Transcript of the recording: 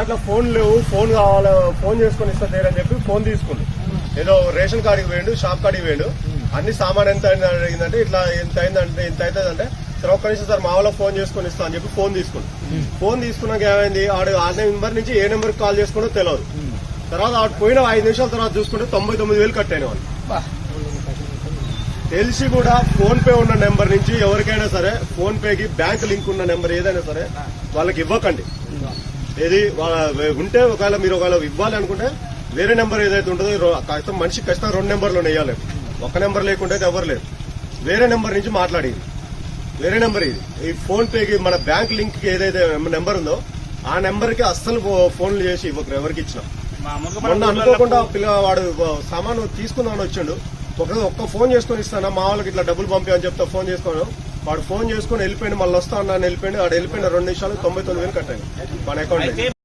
దాంట్లో ఫోన్ లేవు, ఫోన్ కావాలి, ఫోన్ చేసుకుని ఇస్తా అని చెప్పి ఫోన్ తీసుకుంది. ఏదో రేషన్ కార్డుకి వేయండు, షాప్ కార్డుకి వేయండు, అన్ని సామాన్ ఎంత అడిగిందంటే ఇట్లా ఎంత అయిందంటే ఇంత అవుతుందంటే సరే ఒక్క నిమిషం సార్ మా వాళ్ళకి ఫోన్ చేసుకుని ఇస్తా అని చెప్పి ఫోన్ తీసుకుంది. ఫోన్ తీసుకున్నాక ఏమైంది, ఆడు ఆ నెంబర్ నుంచి ఏ నెంబర్కి కాల్ చేసుకుంటో తెలియదు. తర్వాత ఆడు పోయిన 5 నిమిషాల తర్వాత చూసుకుంటే 99,000 కట్ అయిన వాళ్ళు. తెలిసి కూడా ఫోన్ పే ఉన్న నెంబర్ నుంచి ఎవరికైనా సరే ఫోన్ పేకి బ్యాంక్ లింక్ ఉన్న నెంబర్ ఏదైనా సరే వాళ్ళకి ఇవ్వకండి. ఏది ఉంటే ఒకవేళ మీరు ఇవ్వాలి అనుకుంటే వేరే నెంబర్ ఏదైతే ఉంటుందో మనిషికి ఖచ్చితంగా 2 నెంబర్లు వేయాలి. ఒక నెంబర్ లేకుంటే ఎవరు లేరు. వేరే నెంబర్ నుంచి మాట్లాడి వేరే నెంబర్ ఇది ఈ ఫోన్ పేకి మన బ్యాంక్ లింక్ కి ఏదైతే నెంబర్ ఉందో ఆ నెంబర్ కి అస్సలు ఫోన్లు చేసి ఇవ్వరు. ఎవరికి ఇచ్చినా మొన్న అనుకోకుండా పిల్లవాడు సామాను తీసుకుందామని వచ్చాడు. ఒక్క ఫోన్ చేసుకుని ఇస్తానా మా వాళ్ళకి ఇట్లా డబ్బులు పంపి అని చెప్తా ఫోన్ చేసుకోను. వాడు ఫోన్ చేసుకుని వెళ్ళిపోయింది. మళ్ళీ వస్తా అన్నాను వెళ్ళిపోయింది. వాడు వెళ్ళిపోయిన 2 నిమిషాలు 99,000 కట్టాను మన అకౌంట్.